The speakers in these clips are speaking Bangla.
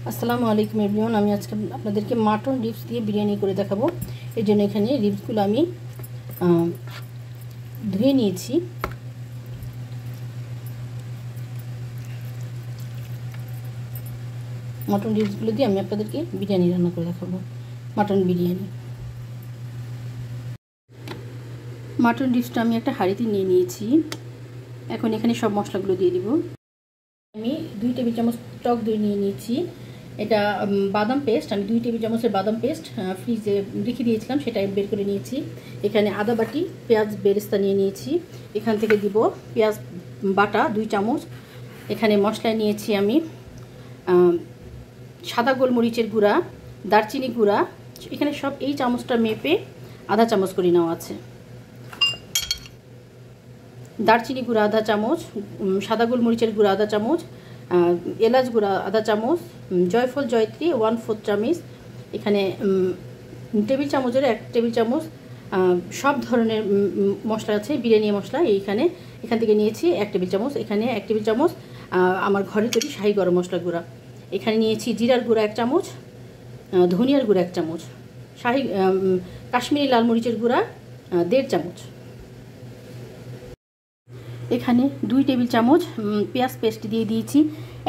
আসসালামু আলাইকুম এভরিওয়ান। আমি আজকে আপনাদেরকে মাটন রিবস দিয়ে বিরিয়ানি করে দেখাবো। এর জন্য এখানে রিবসগুলো আমি ধুয়ে নিয়েছি। মাটন রিবসগুলো দিয়ে আমি আপনাদেরকে বিরিয়ানি রান্না করে দেখাবো, মাটন বিরিয়ানি। মাটন রিবসটা আমি একটা হাঁড়িতে নিয়ে নিয়েছি। এখন এখানে সব মশলাগুলো দিয়ে দিব। আমি 2 টেবিল চামচ টক দই নিয়ে নিয়েছি। এটা বাদাম পেস্ট, আমি 2 টেবিল চামচের বাদাম পেস্ট ফ্রিজে রেখে দিয়েছিলাম, সেটা বের করে নিয়েছি। এখানে আদা বাটি, পেঁয়াজ বেরেস্তা নিয়ে নিয়েছি। এখান থেকে দিব পেঁয়াজ বাটা 2 চামচ। এখানে মশলা নিয়েছি আমি সাদা গোলমরিচের গুঁড়া, দারচিনি গুঁড়া, এখানে সব এই চামচটা মেপে আধা চামচ করে নেওয়া আছে। দারচিনি গুঁড়া আধা চামচ, সাদা গোলমরিচের গুঁড়া আধা চামচ, এলাচ গুঁড়া আধা চামচ, জয়ফল জয়ত্রী 1/4 চামচ। এখানে টেবিল চামচের 1 টেবিল চামচ সব ধরনের মশলা আছে, বিরিয়ানি মশলা। এখান থেকে নিয়েছি 1 টেবিল চামচ। এখানে 1 টেবিল চামচ আমার ঘরে তৈরি শাহি গরম মশলা গুঁড়া। এখানে নিয়েছি জিরার গুঁড়া 1 চামচ, ধনিয়ার গুঁড়া 1 চামচ, কাশ্মীরি লাল মরিচের গুঁড়া 1.5 চামচ। এখানে 2 টেবিল চামচ পেঁয়াজ পেস্ট দিয়ে দিয়েছি,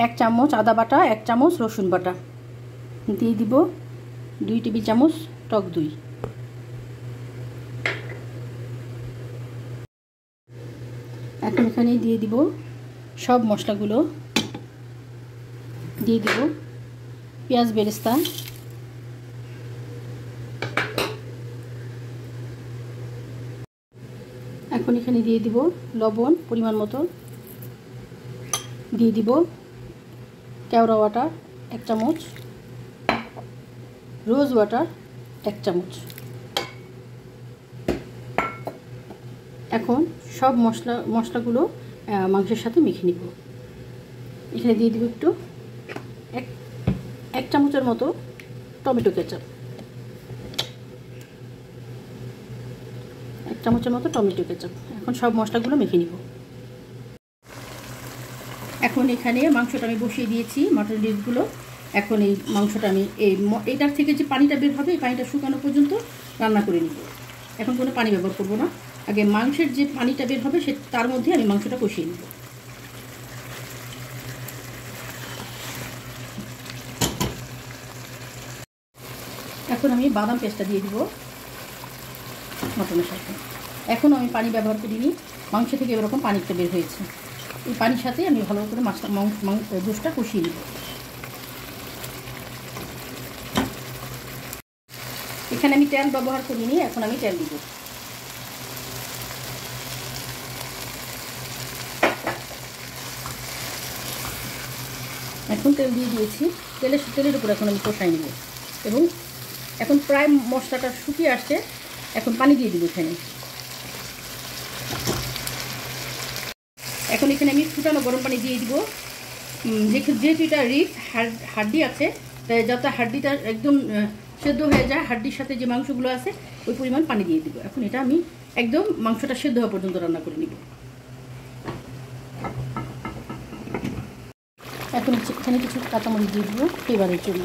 1 চামচ আদা বাটা, 1 চামচ রসুন বাটা দিয়ে দিব, 2 টেবিল চামচ টক দই। এখন এখানে দিয়ে দিব সব মশলাগুলো, দিয়ে দিব পেঁয়াজ বেরেস্তা, এখন এখানে দিয়ে দিব লবণ পরিমাণ মতো, দিয়ে দিব কেওড়া ওয়াটার 1 চামচ, রোজ ওয়াটার 1 চামচ। এখন সব মশলাগুলো মাংসের সাথে মেখে নিব। এখানে দিয়ে দিব একটু 1 চামচের মতো টমেটো কেচাপ, 1 চামচের মতো টমেটো কেচাপ। এখন সব মশলাগুলো মেখে নিব। এখন এখানে মাংসটা আমি বসিয়ে দিয়েছি, মাটন রিবসগুলো। এখন এই মাংসটা আমি এইটার থেকে যে পানিটা বের হবে, এই পানিটা শুকানো পর্যন্ত রান্না করে নিব। এখন কোনো পানি ব্যবহার করব না, আগে মাংসের যে পানিটা বের হবে তার মধ্যে আমি মাংসটা কষিয়ে নিব। এখন আমি বাদাম পেস্টটা দিয়ে দিব মটনের সাথে। এখনও আমি পানি ব্যবহার করিনি, মাংস থেকে এরকম পানিটা বের হয়েছে। এই পানির সাথে আমি ভালো করে গোশটা কষিয়ে নেব। এখানে আমি তেল ব্যবহার করিনি, এখন আমি তেল দিব। এখন তেল দিয়ে দিয়েছি, তেলের উপর এখন আমি কষাই নেব। এবং এখন প্রায় মশলাটা শুকিয়ে আসছে, এখন পানি দিয়ে দিব এখানে। এখন এখানে আমি ফুটানো গরম পানি দিয়ে দিব। যেহেতু এটা রিবস হাড্ডি আছে, তাই যাতে হাড্ডিটা একদম সেদ্ধ হয়ে যায়, হাড্ডির সাথে যে মাংসগুলো আছে ওই পরিমাণ পানি দিয়ে দিব। এখন এটা আমি একদম মাংসটা সেদ্ধ হওয়া পর্যন্ত রান্না করে নিব। এখন এখানে কিছু কাঁচামরিচ দিয়ে দিব ফ্লেভারের জন্য।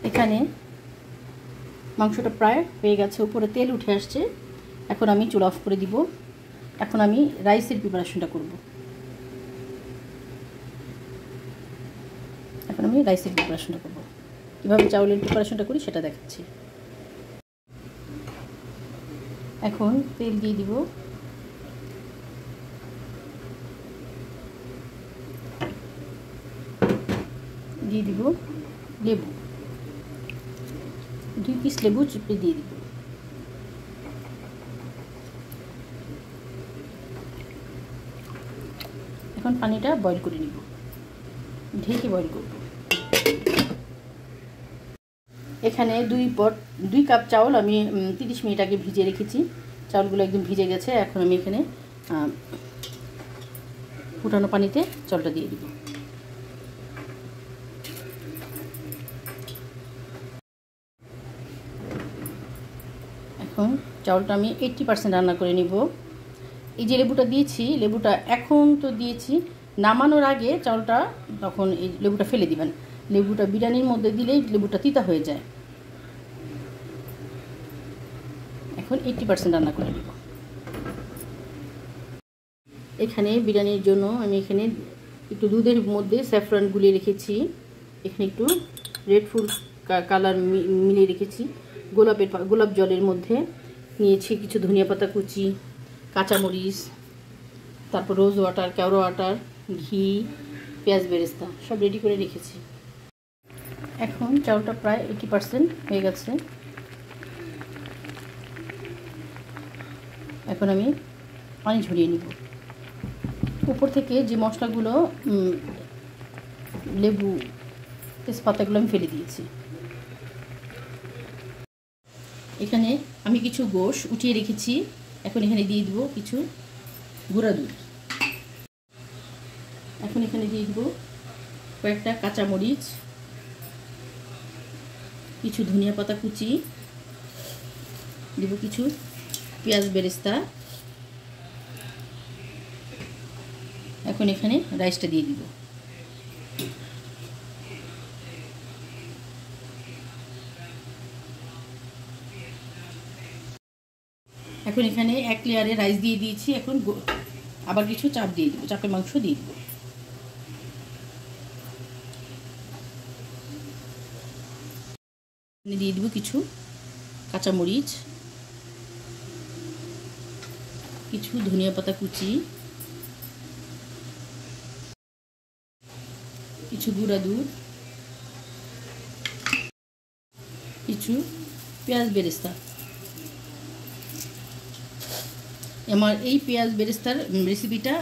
এখানে মাংসটা প্রায় হয়ে গেছে, উপরে তেল উঠে আসছে। এখন আমি চুলা অফ করে দিব। এখন আমি রাইসের প্রিপারেশনটা করব। কীভাবে চাউলের প্রিপারেশনটা করি সেটা দেখাচ্ছি। এখন তেল দিয়ে দিব, দিয়ে দিব লেবু, 2 পিস লেবু চিপে দিয়ে দিব। এখন পানিটা বয়েল করে নিব, ঢেকে বয়েল করব। এখানে 2 কাপ চাউল আমি 30 মিনিট আগে ভিজিয়ে রেখেছি। চাউলগুলো একদম ভিজে গেছে। এখন আমি এখানে ফুটানো পানিতে চালটা দিয়ে দিব। এখন চাউলটা আমি 80% রান্না করে নিব। এই যে লেবুটা দিয়েছি, লেবুটা এখন তো দিয়েছি, নামানোর আগে চাউলটা তখন এই লেবুটা ফেলে দিবেন। লেবুটা বিরিয়ানির মধ্যে দিলেই লেবুটা তিতা হয়ে যায়। এখন 80% রান্না করে নিব। এখানে বিরিয়ানির জন্য আমি এখানে একটু দুধের মধ্যে স্যাফরান গুলিয়ে রেখেছি, এখানে একটু রেড ফুড কালার মিলিয়ে রেখেছি, গোলাপ জলের মধ্যে নিয়েছি কিছু ধনিয়া পাতা কুচি, কাঁচামরিচ, তারপর রোজ ওয়াটার, কেওড়া ওয়াটার, ঘি, পেঁয়াজ বেরেস্তা সব রেডি করে রেখেছি। এখন চাউলটা প্রায় 80% হয়ে গেছে। এখন আমি পানি ঝরিয়ে নিব। উপর থেকে যে মশলাগুলো, লেবু, তেজপাতাগুলো আমি ফেলে দিয়েছি। এখানে আমি কিছু গোশ উঠিয়ে রেখেছি, এখন এখানে দিয়ে দিব কিছু গুঁড়া দুধ। এখন এখানে দিয়ে দিব কয়েকটা কাঁচামরিচ, কিছু ধনিয়া পাতা কুচি, দিব কিছু পেঁয়াজ বেরেস্তা। এখন এখানে রাইসটা দিয়ে দিব। এখন এখানে 1 লেয়ারে রাইস দিয়ে দিয়েছি। এখন আবার কিছু চাপ দিয়ে দিব, চাপের মাংস দিয়ে দিব। দিয়ে দিব কিছু কাঁচামরিচ, কিছু ধনিয়া পাতা কুচি, কিছু গুঁড়া দুধ, কিছু পেঁয়াজ বেরেস্তা। আমার এই পেঁয়াজ বেরেস্তার রেসিপিটা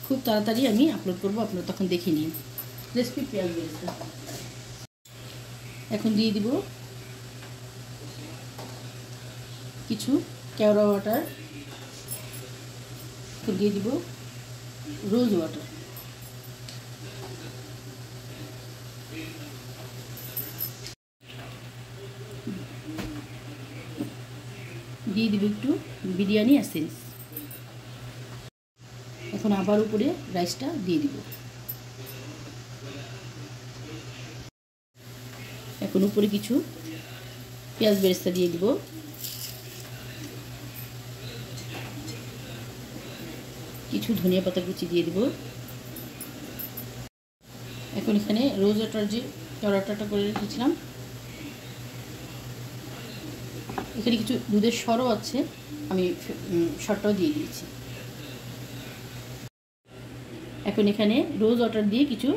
খুব তাড়াতাড়ি আমি আপলোড করব, আপনারা তখন দেখে নিন রেসিপি পেঁয়াজ বেরেস্তা। এখন দিয়ে দিব কিছু কেওড়া ওয়াটার, এখন দিয়ে দিব রোজ ওয়াটার, দিয়ে দিব একটু বিরিয়ানি এসেন্স। এখন আবার উপরে রাইসটা দিয়ে দিব। এখন উপরে কিছু পেঁয়াজ বেরেস্তা দিয়ে দিব, কিছু ধনিয়া পাতা কুচি দিয়ে দিব। এখন এখানে রোজ ওয়াটার যে চড়াটা করে রেখেছিলাম, এখানে কিছু দুধের সরও আছে, আমি সরটাও দিয়ে দিয়েছি। এখন এখানে রোজ ওয়াটার দিয়ে কিছু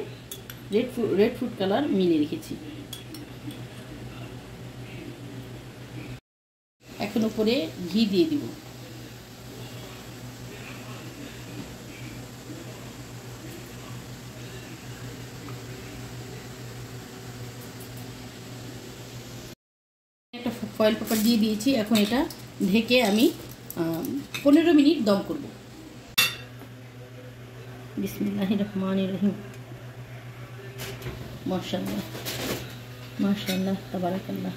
রেড ফুড কালার মিলিয়ে রেখেছি। এখন উপরে ঘি দিয়ে দিব। একটা ফয়েল পেপার দিয়ে দিয়েছি। এখন এটা ঢেকে আমি 15 মিনিট দম করব। বিসমিল্লাহির রহমানির রহিম। মাশাআল্লাহ মাশাআল্লাহ তাবারাকাল্লাহ।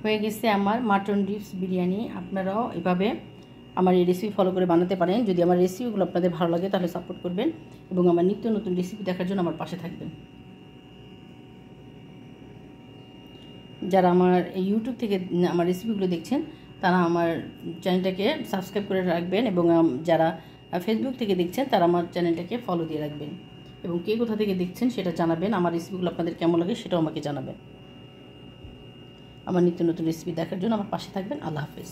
হয়ে গেছে আমার মাটন ডিপস বিরিয়ানি। আপনারাও এভাবে আমার এই রেসিপি ফলো করে বানাতে পারেন। যদি আমার রেসিপিগুলো আপনাদের ভালো লাগে তাহলে সাপোর্ট করবেন এবং আমার নিত্য নতুন রেসিপি দেখার জন্য আমার পাশে থাকবেন। যারা আমার ইউটিউব থেকে আমার রেসিপিগুলো দেখছেন তারা আমার চ্যানেলটাকে সাবস্ক্রাইব করে রাখবেন এবং যারা ফেসবুক থেকে দেখছেন তারা আমার চ্যানেলটাকে ফলো দিয়ে রাখবেন এবং কে কোথা থেকে দেখছেন সেটা জানাবেন। আমার রেসিপিগুলো আপনাদের কেমন লাগে সেটাও আমাকে জানাবেন। আমার নিত্য নতুন রেসিপি দেখার জন্য আমার পাশে থাকবেন। আল্লাহ হাফেজ।